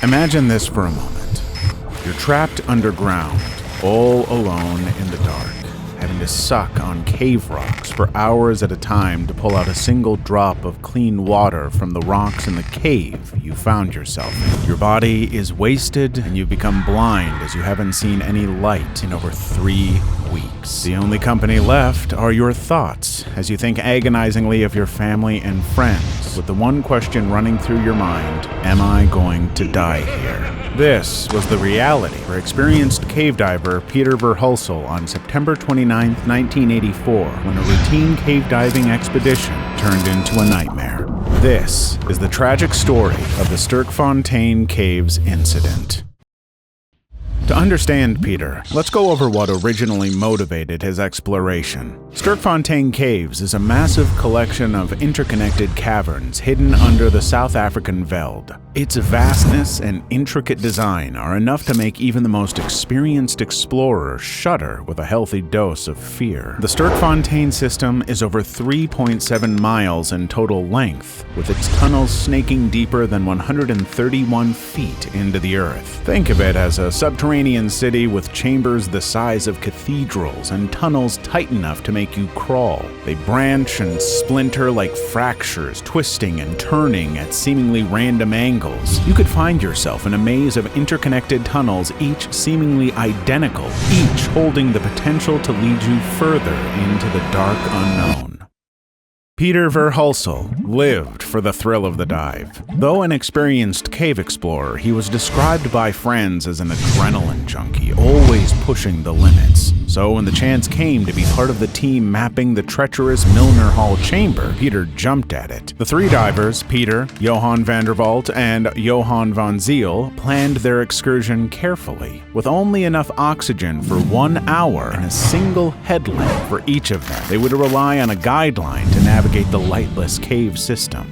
Imagine this for a moment. You're trapped underground, all alone in the dark, having to suck on cave rocks for hours at a time to pull out a single drop of clean water from the rocks in the cave you found yourself in. Your body is wasted and you've become blind as you haven't seen any light in over 3 weeks. The only company left are your thoughts as you think agonizingly of your family and friends, with the one question running through your mind: am I going to die here? This was the reality for experienced cave diver Peter Verhulsel on September 29, 1984, when a routine cave diving expedition turned into a nightmare. This is the tragic story of the Sterkfontein Caves incident. To understand Peter, let's go over what originally motivated his exploration. Sterkfontein Caves is a massive collection of interconnected caverns hidden under the South African veld. Its vastness and intricate design are enough to make even the most experienced explorer shudder with a healthy dose of fear. The Sterkfontein system is over 3.7 miles in total length, with its tunnels snaking deeper than 131 feet into the earth. Think of it as a subterranean city with chambers the size of cathedrals and tunnels tight enough to make you crawl. They branch and splinter like fractures, twisting and turning at seemingly random angles. You could find yourself in a maze of interconnected tunnels, each seemingly identical, each holding the potential to lead you further into the dark unknown. Peter Verhulsel lived for the thrill of the dive. Though an experienced cave explorer, he was described by friends as an adrenaline junkie, always pushing the limits. So when the chance came to be part of the team mapping the treacherous Milner Hall chamber, Peter jumped at it. The 3 divers, Peter, Johan van der Walt, and Johan van Ziel, planned their excursion carefully, with only enough oxygen for 1 hour and a single headlamp for each of them. They would rely on a guideline to navigate the lightless cave system.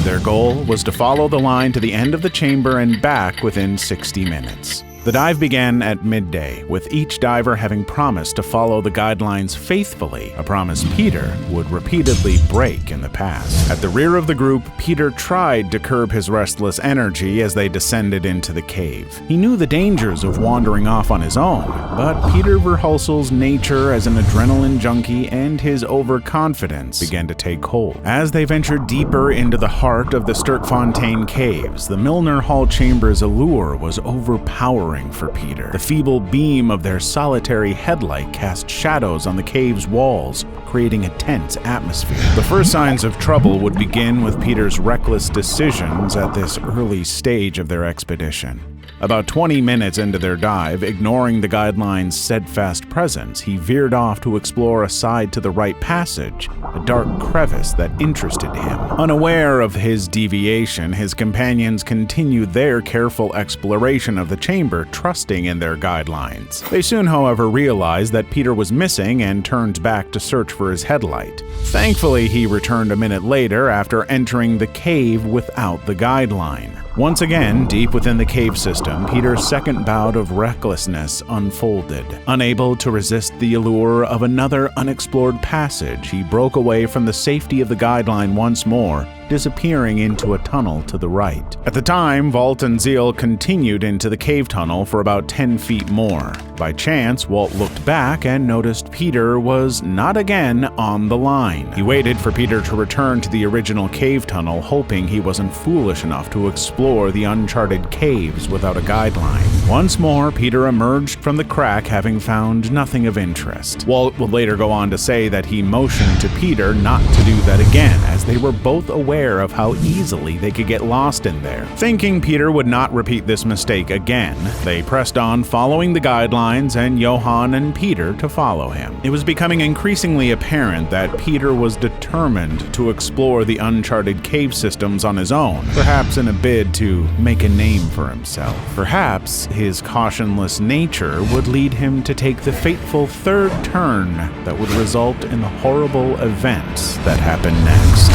Their goal was to follow the line to the end of the chamber and back within 60 minutes. The dive began at midday, with each diver having promised to follow the guidelines faithfully, a promise Peter would repeatedly break in the past. At the rear of the group, Peter tried to curb his restless energy as they descended into the cave. He knew the dangers of wandering off on his own, but Peter Verhulsel's nature as an adrenaline junkie and his overconfidence began to take hold. As they ventured deeper into the heart of the Sterkfontein Caves, the Milner Hall chamber's allure was overpowering for Peter. The feeble beam of their solitary headlight cast shadows on the cave's walls, creating a tense atmosphere. The first signs of trouble would begin with Peter's reckless decisions at this early stage of their expedition. About 20 minutes into their dive, ignoring the guideline's steadfast presence, he veered off to explore a side to the right passage, a dark crevice that interested him. Unaware of his deviation, his companions continued their careful exploration of the chamber, trusting in their guidelines. They soon, however, realized that Peter was missing and turned back to search for his headlight. Thankfully, he returned a minute later after entering the cave without the guideline. Once again, deep within the cave system, Peter's second bout of recklessness unfolded. Unable to resist the allure of another unexplored passage, he broke away from the safety of the guideline once more, disappearing into a tunnel to the right. At the time, Walt and Ziel continued into the cave tunnel for about 10 feet more. By chance, Walt looked back and noticed Peter was not again on the line. He waited for Peter to return to the original cave tunnel, hoping he wasn't foolish enough to explore the uncharted caves without a guideline. Once more, Peter emerged from the crack, having found nothing of interest. Walt would later go on to say that he motioned to Peter not to do that again, as they were both aware of how easily they could get lost in there. Thinking Peter would not repeat this mistake again, they pressed on following the guidelines and Johan and Peter to follow him. It was becoming increasingly apparent that Peter was determined to explore the uncharted cave systems on his own, perhaps in a bid to make a name for himself. Perhaps his cautionless nature would lead him to take the fateful third turn that would result in the horrible events that happened next.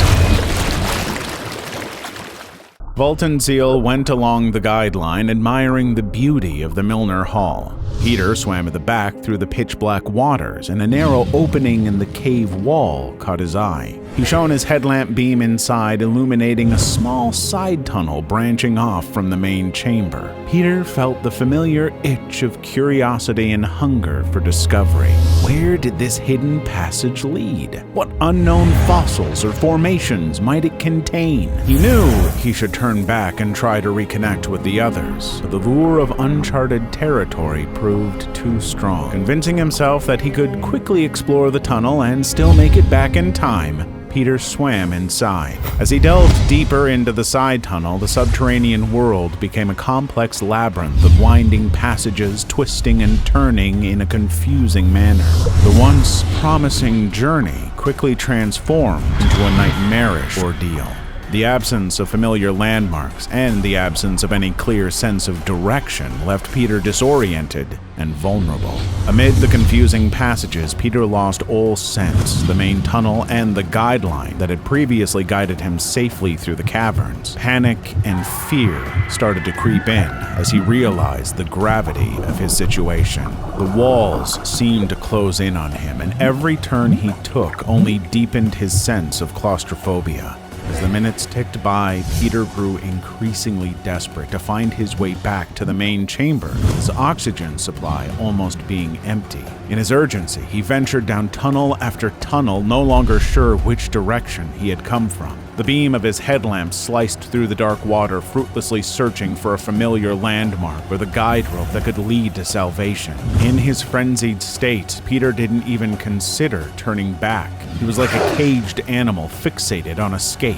Volt and Zeal went along the guideline, admiring the beauty of the Milner Hall. Peter swam at the back through the pitch-black waters, and a narrow opening in the cave wall caught his eye. He shone his headlamp beam inside, illuminating a small side tunnel branching off from the main chamber. Peter felt the familiar itch of curiosity and hunger for discovery. Where did this hidden passage lead? What unknown fossils or formations might it contain? He knew he should turn back and try to reconnect with the others, but the lure of uncharted territory proved too strong. Convincing himself that he could quickly explore the tunnel and still make it back in time, Peter swam inside. As he delved deeper into the side tunnel, the subterranean world became a complex labyrinth of winding passages, twisting and turning in a confusing manner. The once promising journey quickly transformed into a nightmarish ordeal. The absence of familiar landmarks and the absence of any clear sense of direction left Peter disoriented and vulnerable. Amid the confusing passages, Peter lost all sense, the main tunnel and the guideline that had previously guided him safely through the caverns. Panic and fear started to creep in as he realized the gravity of his situation. The walls seemed to close in on him, and every turn he took only deepened his sense of claustrophobia. As the minutes ticked by, Peter grew increasingly desperate to find his way back to the main chamber, his oxygen supply almost being empty. In his urgency, he ventured down tunnel after tunnel, no longer sure which direction he had come from. The beam of his headlamp sliced through the dark water, fruitlessly searching for a familiar landmark or the guide rope that could lead to salvation. In his frenzied state, Peter didn't even consider turning back. He was like a caged animal fixated on escape.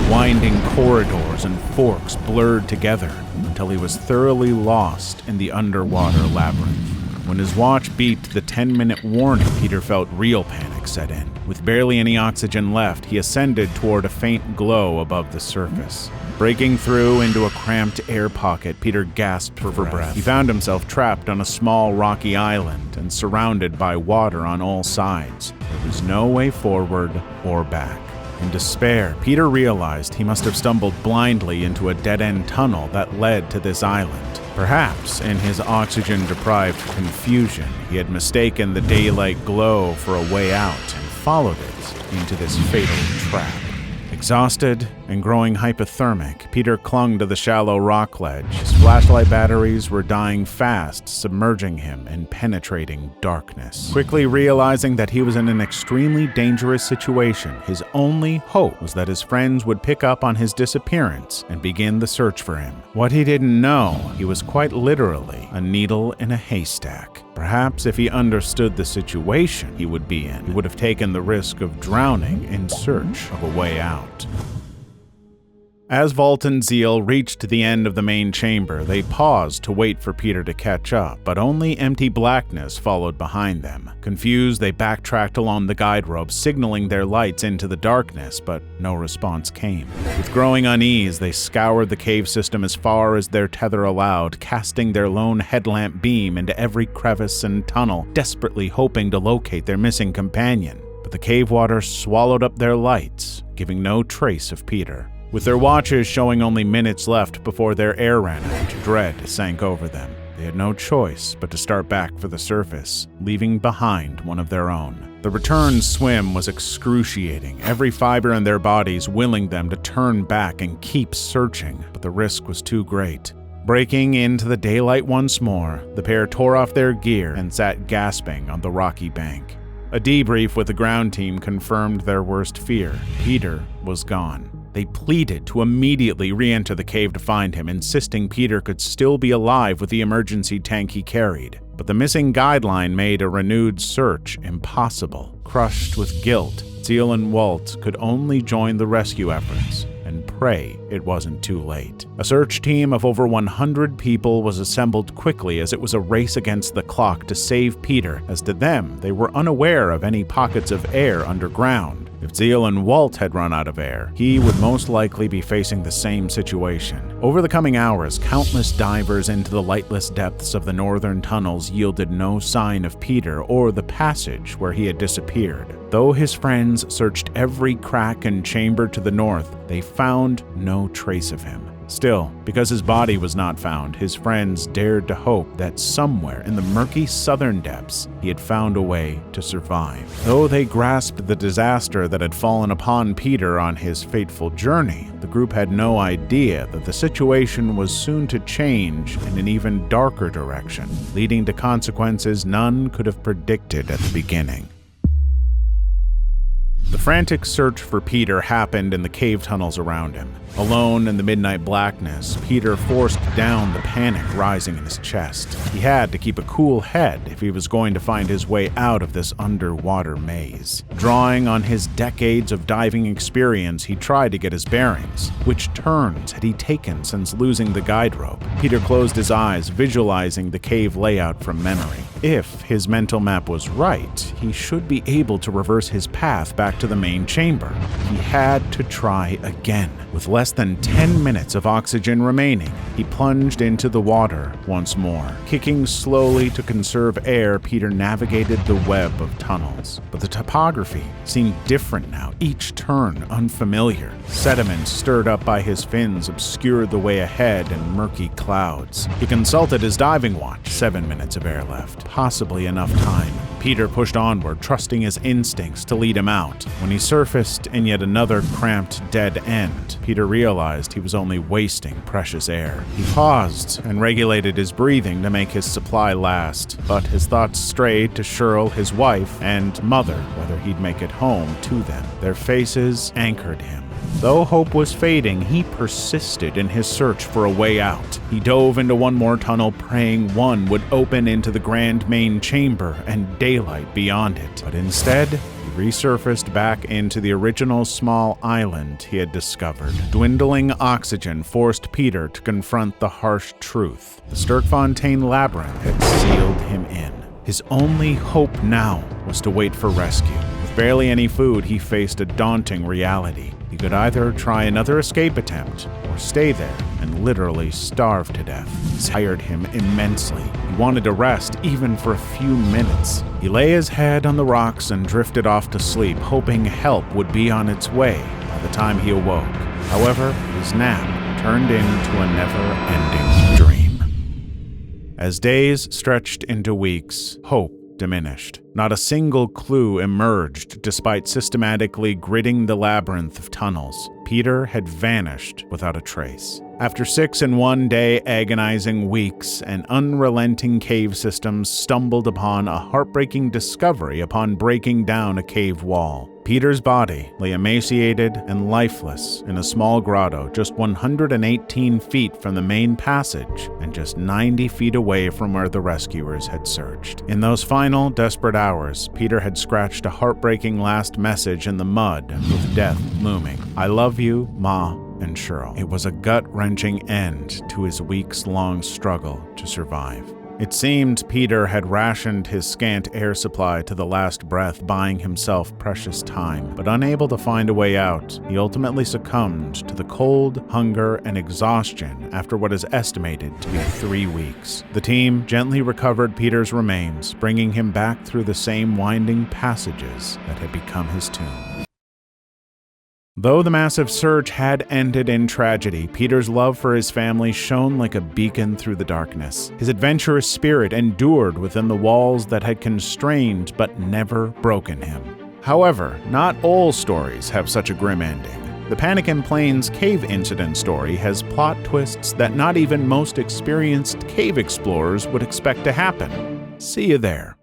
Winding corridors and forks blurred together until he was thoroughly lost in the underwater labyrinth. When his watch beeped the 10-minute warning, Peter felt real panic set in. With barely any oxygen left, he ascended toward a faint glow above the surface. Breaking through into a cramped air pocket, Peter gasped for breath. He found himself trapped on a small rocky island and surrounded by water on all sides. There was no way forward or back. In despair, Peter realized he must have stumbled blindly into a dead-end tunnel that led to this island. Perhaps, in his oxygen-deprived confusion, he had mistaken the daylight glow for a way out and followed it into this fatal trap. Exhausted and growing hypothermic, Peter clung to the shallow rock ledge. His flashlight batteries were dying fast, submerging him in penetrating darkness. Quickly realizing that he was in an extremely dangerous situation, his only hope was that his friends would pick up on his disappearance and begin the search for him. What he didn't know, he was quite literally a needle in a haystack. Perhaps if he understood the situation he would be in, he would have taken the risk of drowning in search of a way out. As Volt and Zeal reached the end of the main chamber, they paused to wait for Peter to catch up, but only empty blackness followed behind them. Confused, they backtracked along the guide rope, signaling their lights into the darkness, but no response came. With growing unease, they scoured the cave system as far as their tether allowed, casting their lone headlamp beam into every crevice and tunnel, desperately hoping to locate their missing companion. But the cave water swallowed up their lights, giving no trace of Peter. With their watches showing only minutes left before their air ran out, dread sank over them. They had no choice but to start back for the surface, leaving behind one of their own. The return swim was excruciating, every fiber in their bodies willing them to turn back and keep searching, but the risk was too great. Breaking into the daylight once more, the pair tore off their gear and sat gasping on the rocky bank. A debrief with the ground team confirmed their worst fear. Peter was gone. They pleaded to immediately re-enter the cave to find him, insisting Peter could still be alive with the emergency tank he carried. But the missing guideline made a renewed search impossible. Crushed with guilt, Zeal and Walt could only join the rescue efforts and pray it wasn't too late. A search team of over 100 people was assembled quickly as it was a race against the clock to save Peter, as to them, they were unaware of any pockets of air underground. If Zeal and Walt had run out of air, he would most likely be facing the same situation. Over the coming hours, countless divers into the lightless depths of the northern tunnels yielded no sign of Peter or the passage where he had disappeared. Though his friends searched every crack and chamber to the north, they found no trace of him. Still, because his body was not found, his friends dared to hope that somewhere in the murky southern depths, he had found a way to survive. Though they grasped the disaster that had fallen upon Peter on his fateful journey, the group had no idea that the situation was soon to change in an even darker direction, leading to consequences none could have predicted at the beginning. The frantic search for Peter happened in the cave tunnels around him. Alone in the midnight blackness, Peter forced down the panic rising in his chest. He had to keep a cool head if he was going to find his way out of this underwater maze. Drawing on his decades of diving experience, he tried to get his bearings. Which turns had he taken since losing the guide rope? Peter closed his eyes, visualizing the cave layout from memory. If his mental map was right, he should be able to reverse his path back to the main chamber. He had to try again. With less than 10 minutes of oxygen remaining, he plunged into the water once more. Kicking slowly to conserve air, Peter navigated the web of tunnels. But the topography seemed different now, each turn unfamiliar. Sediment stirred up by his fins obscured the way ahead in murky clouds. He consulted his diving watch. 7 minutes of air left. Possibly enough time. Peter pushed onward, trusting his instincts to lead him out. When he surfaced in yet another cramped dead end, Peter realized he was only wasting precious air. He paused and regulated his breathing to make his supply last, but his thoughts strayed to Cheryl, his wife, and mother, whether he'd make it home to them. Their faces anchored him. Though hope was fading, he persisted in his search for a way out. He dove into one more tunnel, praying one would open into the grand main chamber and daylight beyond it. But instead, he resurfaced back into the original small island he had discovered. Dwindling oxygen forced Peter to confront the harsh truth. The Sterkfontein labyrinth had sealed him in. His only hope now was to wait for rescue. With barely any food, he faced a daunting reality. He could either try another escape attempt or stay there and literally starve to death. This tired him immensely. He wanted to rest even for a few minutes. He lay his head on the rocks and drifted off to sleep, hoping help would be on its way by the time he awoke. However, his nap turned into a never-ending dream. As days stretched into weeks, hope diminished. Not a single clue emerged despite systematically gridding the labyrinth of tunnels. Peter had vanished without a trace. After 6 and 1 day agonizing weeks, an unrelenting cave system stumbled upon a heartbreaking discovery upon breaking down a cave wall. Peter's body lay emaciated and lifeless in a small grotto just 118 feet from the main passage and just 90 feet away from where the rescuers had searched. In those final, desperate hours, Peter had scratched a heartbreaking last message in the mud with death looming. "I love you, Ma and Cheryl." It was a gut-wrenching end to his weeks-long struggle to survive. It seemed Peter had rationed his scant air supply to the last breath, buying himself precious time. But unable to find a way out, he ultimately succumbed to the cold, hunger, and exhaustion after what is estimated to be 3 weeks. The team gently recovered Peter's remains, bringing him back through the same winding passages that had become his tomb. Though the massive search had ended in tragedy, Peter's love for his family shone like a beacon through the darkness. His adventurous spirit endured within the walls that had constrained but never broken him. However, not all stories have such a grim ending. The Panic in Plains cave incident story has plot twists that not even most experienced cave explorers would expect to happen. See you there.